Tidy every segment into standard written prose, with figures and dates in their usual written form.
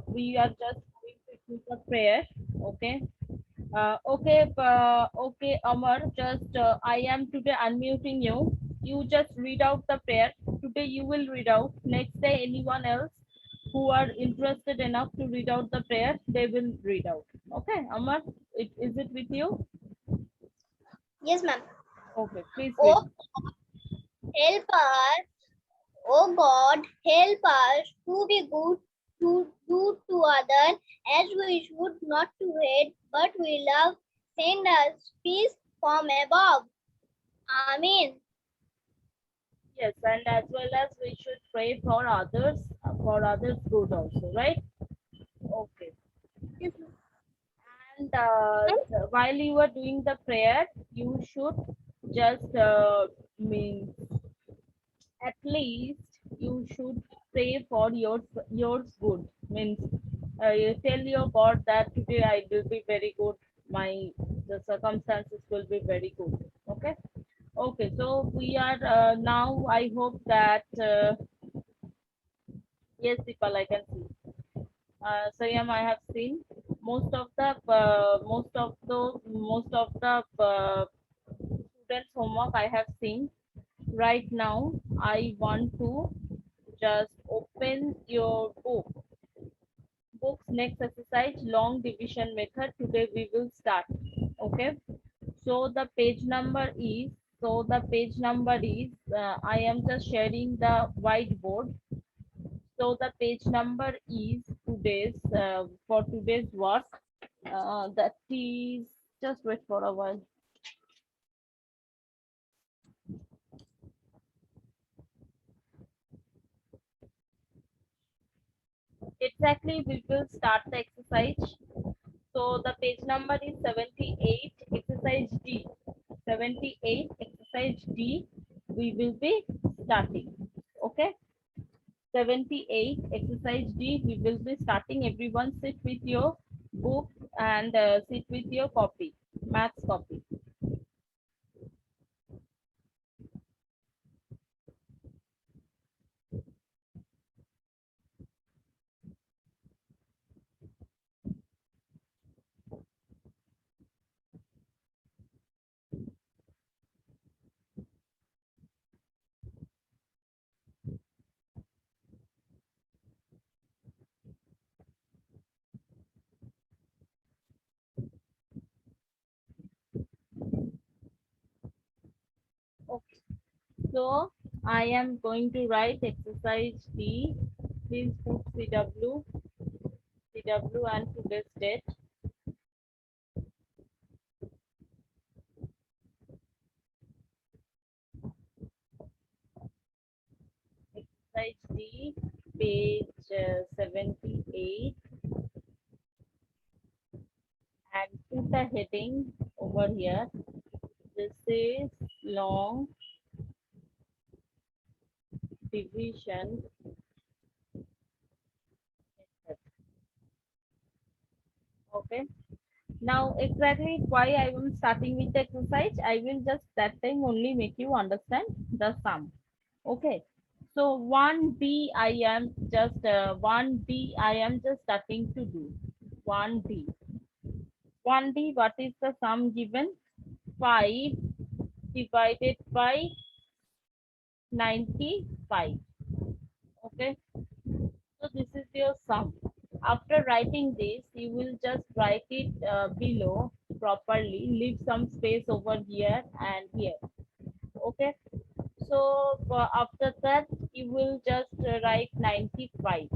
we are just going to do the prayer. Okay. Okay, Amar. Just I am today unmuting you. You just read out the prayer. Today you will read out. Next day, anyone else who are interested enough to read out the prayer, they will read out. Okay, Amar. Is it with you? Yes, ma'am. Okay, please read. Oh, help us. Oh God, help us to be good to others as we should not to hate, but we love. Send us peace from above. Amen. Yes, and as well as we should pray for others' good also, right? Okay. Yes, And ma'am. while you are doing the prayer, you should just mean at least you should pray for yours good. Means you tell your God that today I will be very good. My the circumstances will be very good. Okay. Okay. So we are now. I hope that yes, Deepal, I can see. Sayam, I have seen most of the students' homework I have seen. Right now, I want to just open your books. Next exercise, long division method. Today we will start. Okay. So the page number is. I am just sharing the whiteboard. So the page number is for today's work. That is, just wait for a while. Exactly, we will start the exercise. So the page number is 78, exercise D. 78, exercise D. We will be starting. Okay. 78, exercise D. We will be starting. Everyone sit with your book and sit with your copy, maths copy. Okay. So I am going to write exercise D. Please put CW and today's date. Exercise D, page 78, and put a heading over here. This is long division method. Okay. Now exactly why I am starting with the exercise, I will just that time only make you understand the sum. Okay. So 1D I am just 1D I am just starting to do. 1D. 1D, what is the sum given? 5 divided by 95. Okay. So this is your sum. After writing this, you will just write it below properly. Leave some space over here and here. Okay. So after that, you will just write 95.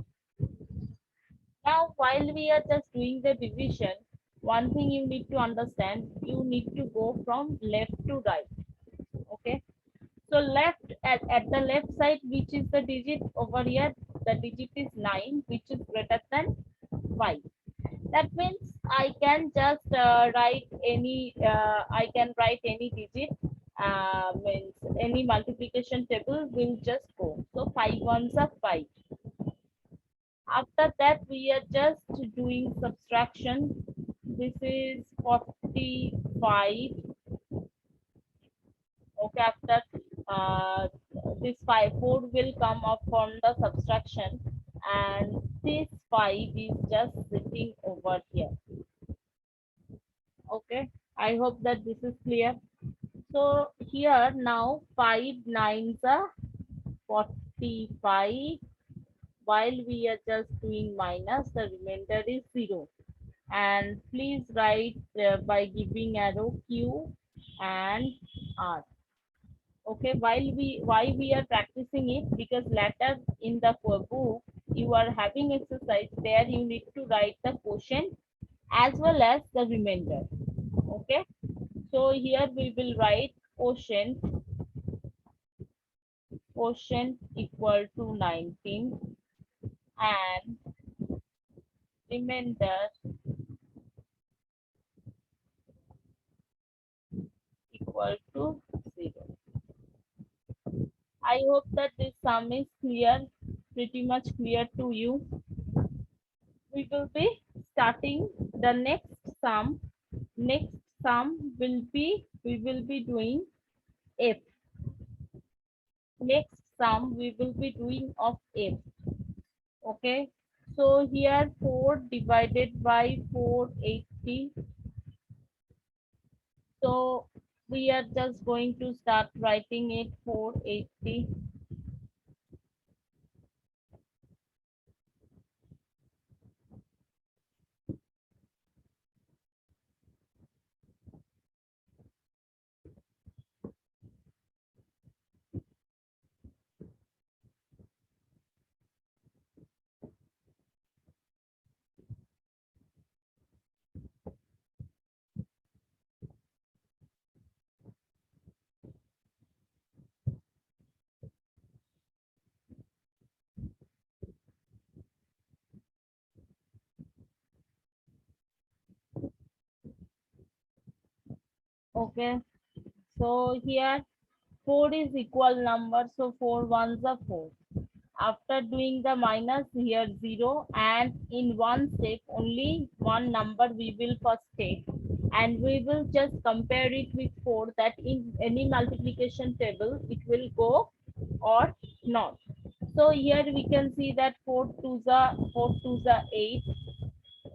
Now, while we are just doing the division, one thing you need to understand, you need to go from left to right. Okay. So at the left side, which is the digit over here, the digit is 9, which is greater than 5. That means I can write any digit, means any multiplication table will just go. So 5 ones are 5. After that, we are just doing subtraction. This is 45. Okay, after uh, this 4 will come up from the subtraction, and this 5 is just sitting over here. Okay, I hope that this is clear. So here now 5 nines are 45. While we are just doing minus, the remainder is 0. And please write by giving arrow Q and R. Okay, why we are practicing it, because later in the book you are having exercise, there you need to write the quotient as well as the remainder. Okay, so here we will write quotient equal to 19 and remainder equal to 0. I hope that this sum is clear, pretty much clear to you. We will be starting the next sum. Next sum will be, we will be doing F. Next sum we will be doing of F. Okay. So here 4 divided by 480. So we are just going to start writing it 480. Okay. So here 4 is equal number, so 4 ones are 4. After doing the minus, here 0, and in one step only one number we will first take, and we will just compare it with 4, that in any multiplication table it will go or not. So here we can see that 4 twos are 8.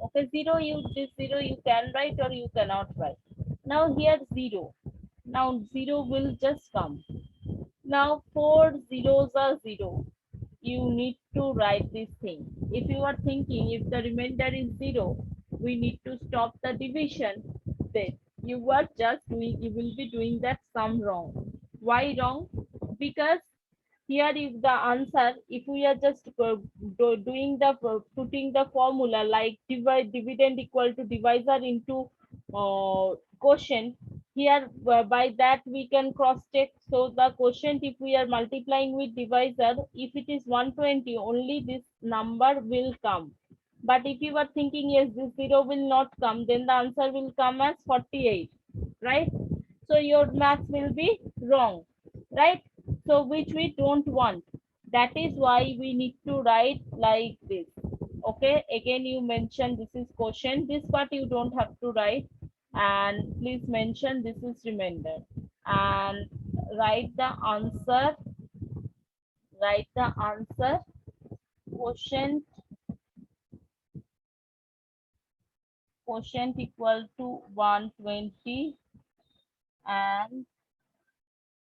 Okay, 0, this 0 you can write or you cannot write. Now here 0. Now 0 will just come. Now 4 zeros are 0. You need to write this thing. If you are thinking if the remainder is 0, we need to stop the division, then you are just doing, you will be doing that sum wrong. Why wrong? Because here if the answer, if we are just doing the putting the formula like dividend equal to divisor into quotient, here by that we can cross check. So the quotient, if we are multiplying with divisor, if it is 120, only this number will come. But if you are thinking yes, this 0 will not come, then the answer will come as 48, right? So your math will be wrong, right? So which we don't want. That is why we need to write like this. Okay, again you mention this is quotient. This part you don't have to write, and please mention this is remainder, and write the answer. Write the answer. Quotient equal to 120, and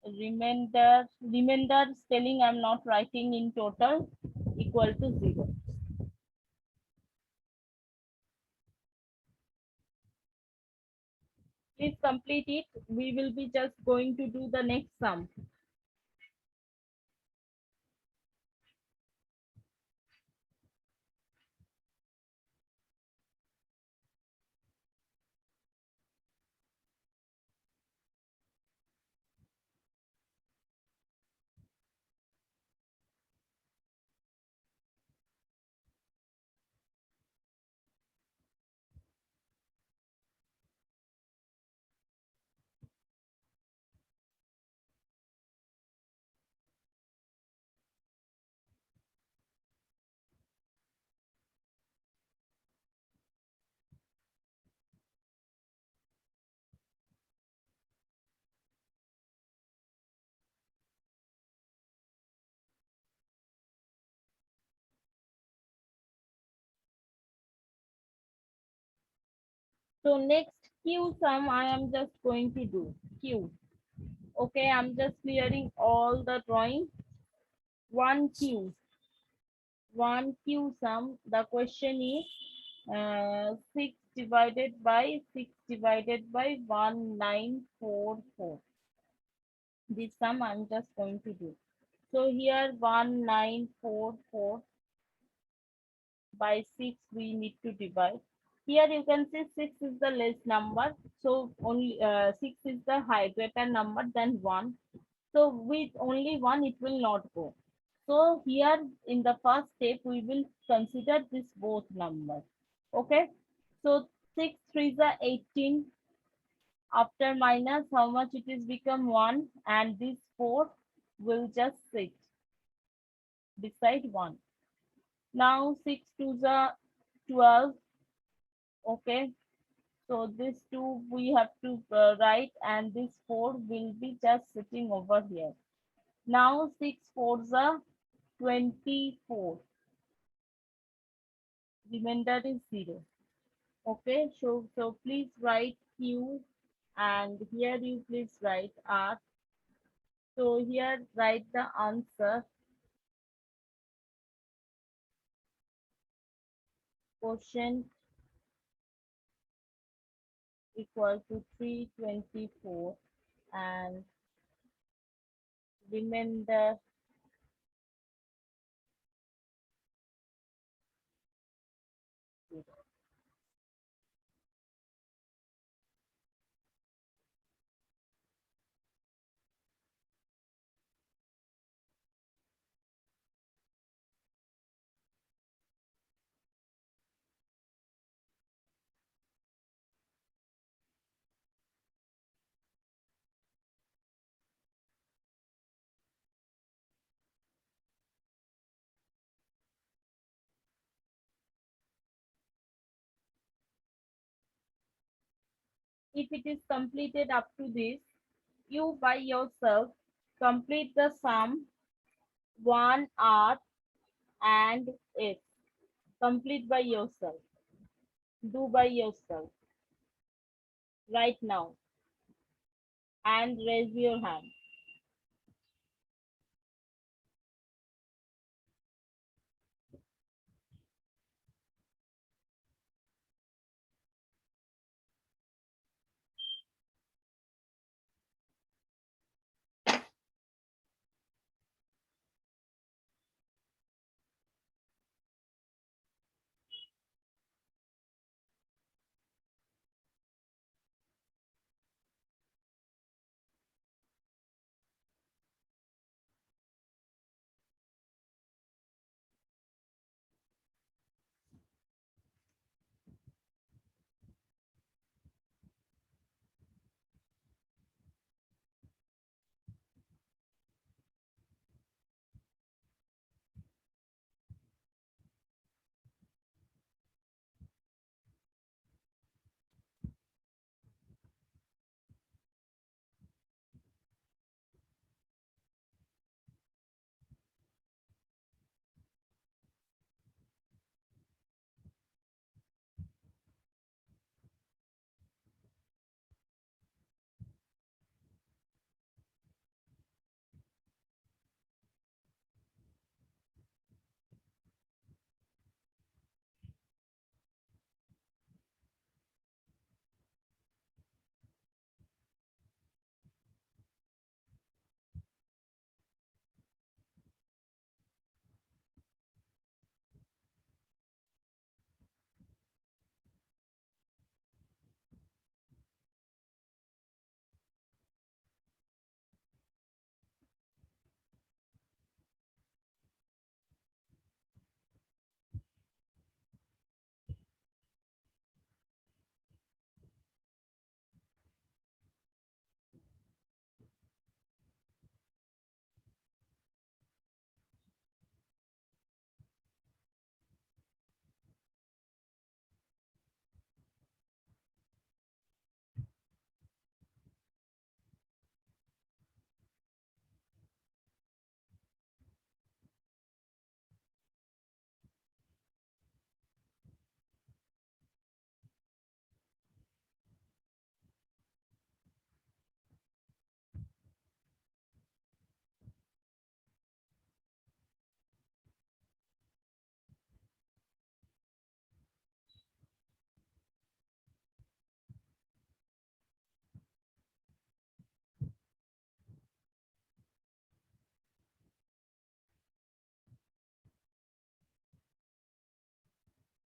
remainder spelling I'm not writing in total, equal to 0. Please complete it. We will be just going to do the next sum. So next Q sum I am just going to do. Q. Okay, I'm just clearing all the drawing. 1Q. 1Q sum. The question is 6 divided by 6 divided by 1944. This sum I'm just going to do. So here 1944 by 6 we need to divide. Here you can see 6 is the less number. So only 6 is the high greater number than 1. So with only 1 it will not go. So here in the first step we will consider this both numbers. Okay. So 6 3 is 18. After minus how much it is become 1, and this 4 will just sit beside 1. Now 6 2 is 12. Okay. So this 2 we have to write, and this 4 will be just sitting over here. Now 6 4 is 24. Remainder is 0. Okay. So please write Q, and here you please write R. So here write the answer. Quotient equal to 324, and remainder zero. If it is completed up to this, you by yourself complete the sum 1R and S. Complete by yourself. Do by yourself right now and raise your hand.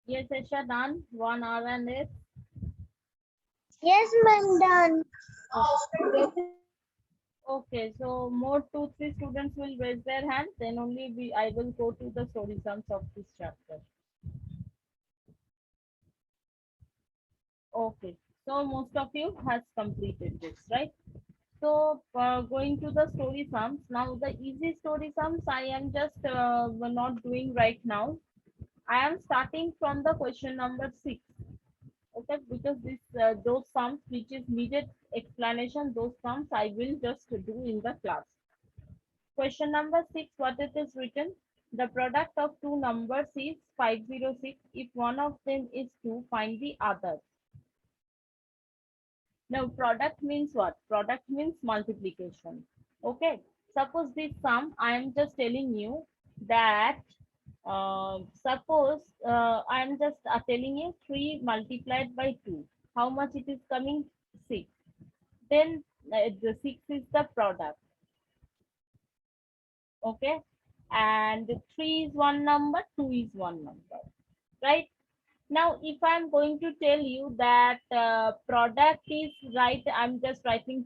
Yes, Esha, done. 1 hour and 8. Yes, ma'am, done. Okay. Okay, so more 2, 3 students will raise their hands, then only I will go to the story sums of this chapter. Okay, so most of you has completed this, right? So going to the story sums. Now the easy story sums I am just not doing right now. I am starting from the question number 6. Okay, because this those sums which is needed explanation, those sums I will just do in the class. Question number 6, what it is written? The product of two numbers is 506. If one of them is 2, find the other. Now, product means what? Product means multiplication. Okay. Suppose this sum, I am just telling you that, suppose I am just telling you 3 multiplied by 2. How much it is coming? 6. Then the 6 is the product. Okay. And 3 is one number, 2 is one number. Right. Now, if I'm going to tell you that product is right, I'm just writing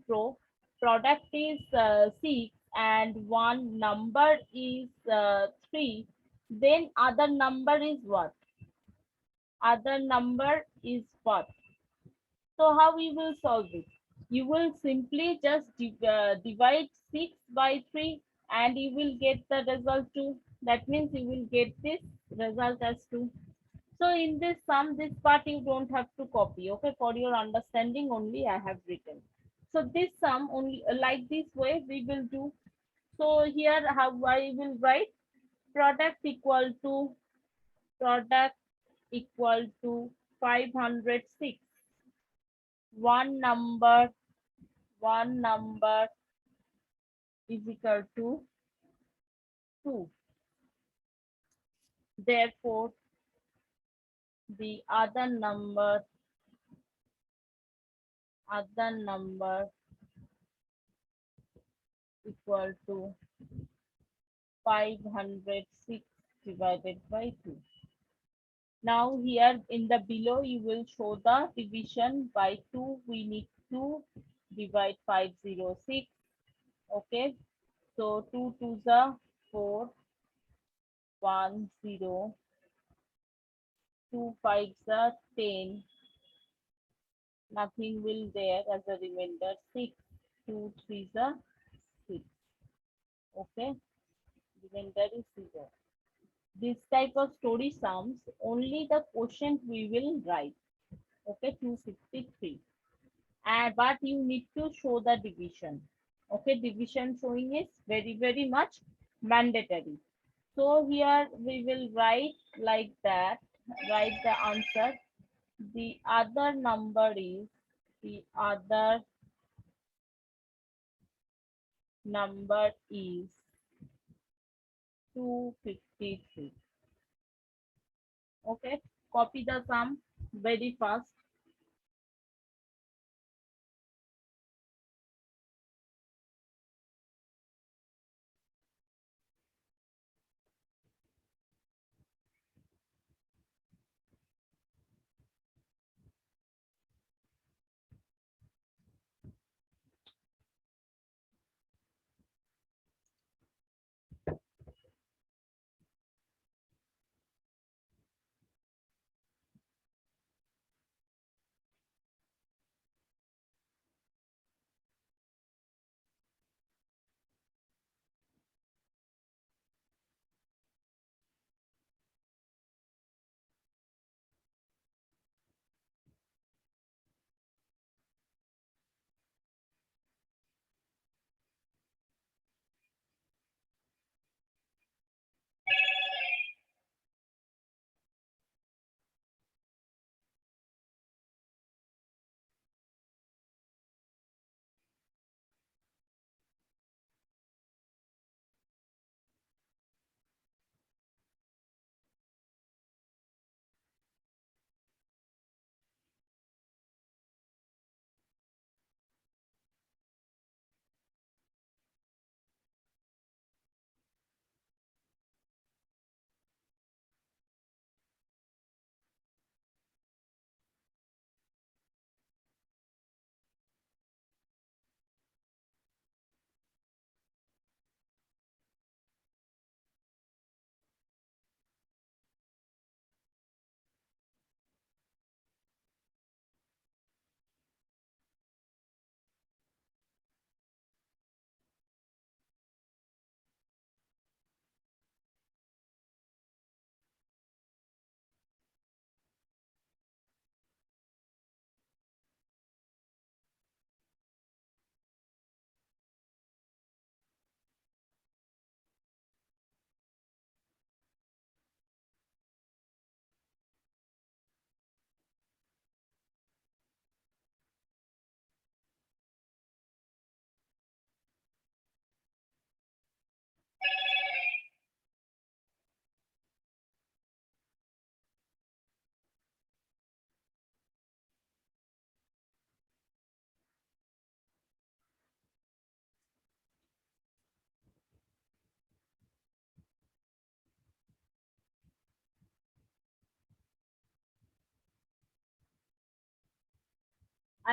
product is 6 and one number is 3, then other number is what? Other number is what? So how we will solve it? You will simply just divide 6 by 3 and you will get the result 2. That means you will get this result as 2. So in this sum, this part you don't have to copy. Okay, for your understanding only I have written. So this sum only like this way we will do. So here how I will write product product equal to 506. One number one number is equal to 2. Therefore, the other number equal to 506 divided by 2. Now here in the below you will show the division by 2. We need to divide 506. Okay. So 2 to the 4, 1 0, 2 5 the 10. Nothing will there as a remainder 6. 2 3 the 6. Okay. Remainder is 0. This type of story sums only the quotient we will write. Okay, 263. And but you need to show the division. Okay, division showing is very much mandatory. So here we will write like that. Write the answer. The other number is 253. Okay, copy the sum very fast.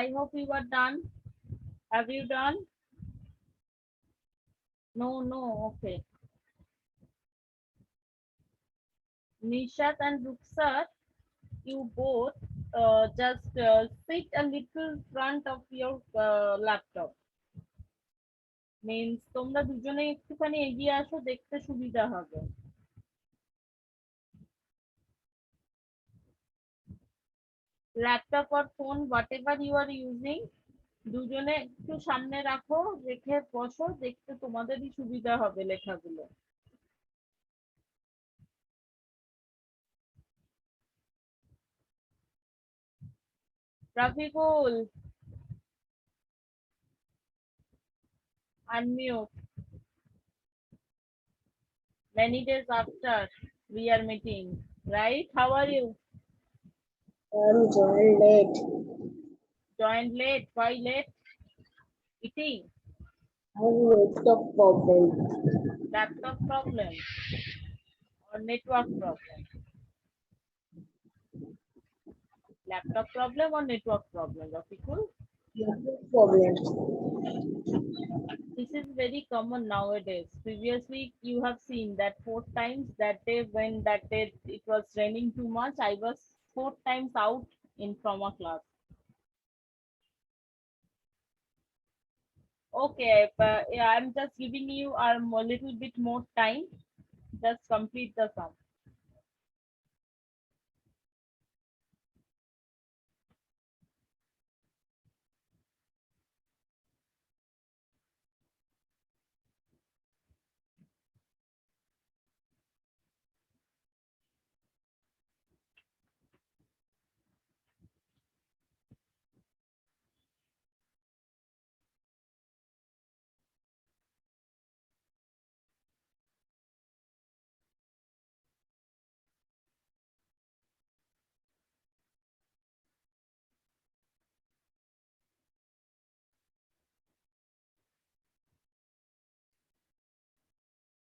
I hope you are done. Have you done? No, no. Okay. Nishat and Ruksar, you both just sit a little front of your laptop. Means তোমরা দুজনে একটুখানি এগিয়ে আসো, দেখতে সুবিধা হবে। Laptop or phone whatever you are using, দুজনে একটু সামনে রাখো, রেখে বসো, দেখতে তোমাদেরই সুবিধা হবে লেখাগুলো। Rafiqul, unmute. Many days after we are meeting, right? How are you? I'm joined late. Joined late. Why late? Eating. I have laptop problem. Laptop problem or network problem? Laptop problem or network problem, Rafiqul? Laptop problem. This is very common nowadays. Previously, you have seen that 4 times that day when that day it was raining too much. I was 4 times out in from a class. Okay, but yeah, I'm just giving you a little bit more time. Just complete the sum.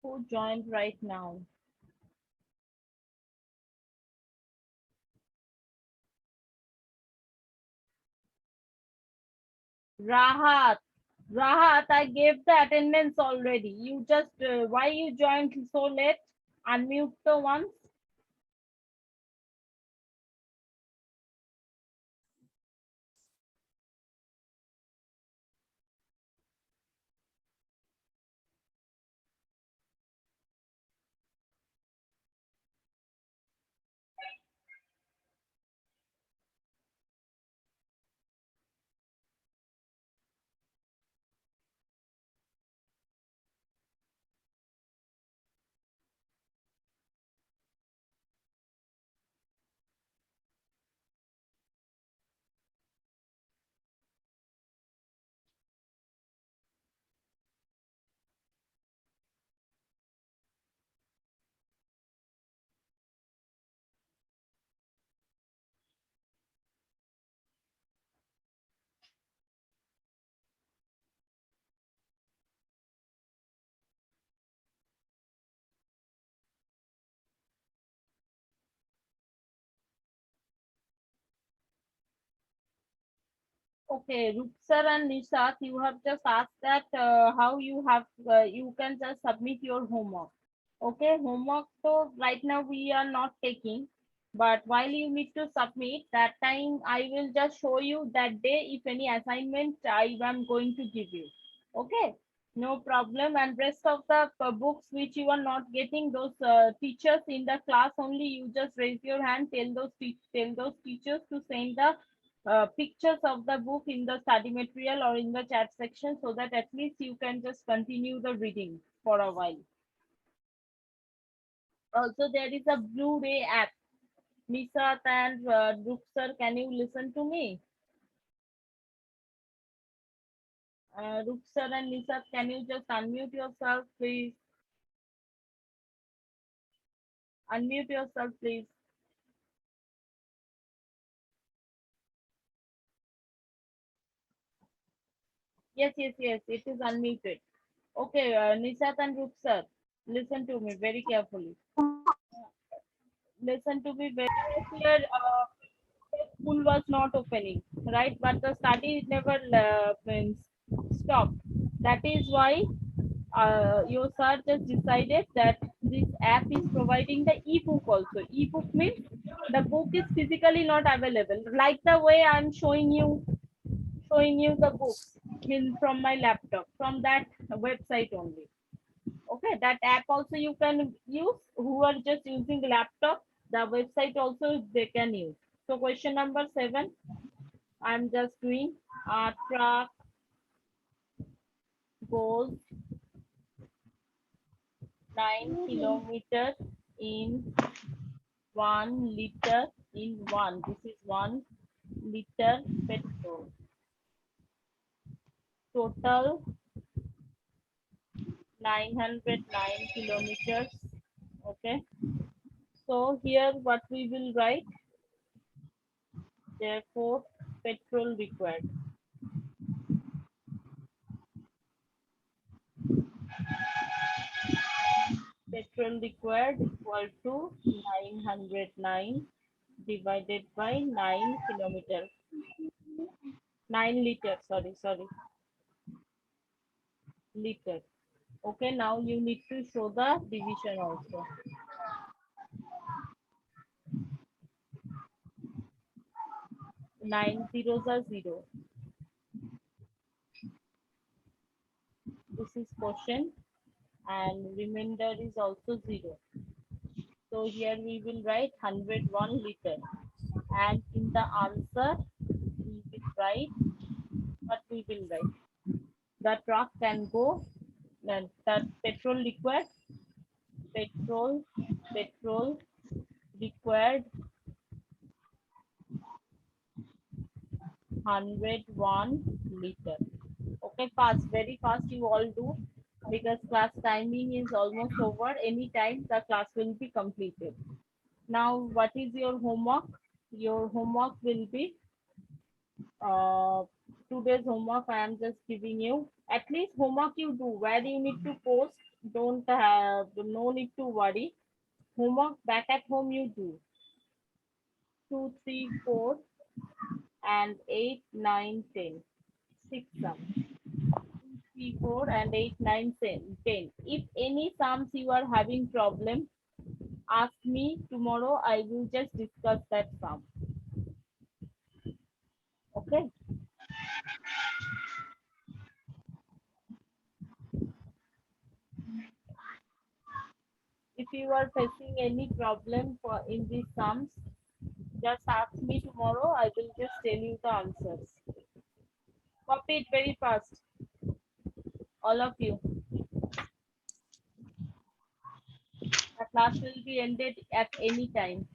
Who joined right now? Rahat. Rahat, I gave the attendance already. You just, why you joined so late? Unmute the once. Okay, Ruksar and Nishat, you have just asked that how you have, you can just submit your homework. Okay, homework, so right now we are not taking, but while you need to submit, that time I will just show you that day if any assignment I am going to give you. Okay, no problem. And rest of the books which you are not getting, those teachers in the class only, you just raise your hand, tell those teachers to send the pictures of the book in the study material or in the chat section so that at least you can just continue the reading for a while. Also, there is a Blu-ray app. Nisat and Ruksar, can you listen to me? Ruksar and Nisat, can you just unmute yourself, please? Unmute yourself, please. Yes, yes, yes, it is unmuted. Okay, Nisat and Ruksar, listen to me very carefully. Listen to me very clear. School was not opening, right? But the study never means stopped. That is why your sir just decided that this app is providing the ebook also. Ebook means the book is physically not available. Like the way I'm showing you the books in from my laptop from that website only. Okay, that app also you can use. Who are just using laptop, the website also they can use. So question number 7, I'm just doing a truck goes 9 kilometers in 1 liter in one. This is 1 liter petrol. Total 909 kilometers. Okay. So here what we will write, therefore petrol required. Petrol required equal to 909 divided by 9 kilometers. 9 liters, sorry, liter. Okay, now you need to show the division also. 9 zeros are 0. This is quotient and remainder is also 0. So here we will write 101 liter. And in the answer, we will write what we will write. The truck can go, then the petrol required, petrol required 101 liter. Okay, fast, very fast you all do because class timing is almost over. Anytime the class will be completed. Now, what is your homework? Your homework will be uh, today's homework. I am just giving you at least homework you do. Where you need to post, don't have no need to worry. Homework back at home you do. 2, 3, 4, and 8, 9, 10. 6 sums. 3, 4, and 8, 9, 10. If any sums you are having problem, ask me tomorrow. I will just discuss that sum. Okay. If you are facing any problem for in these sums, just ask me tomorrow. I will just tell you the answers. Copy it very fast, all of you. The class will be ended at any time.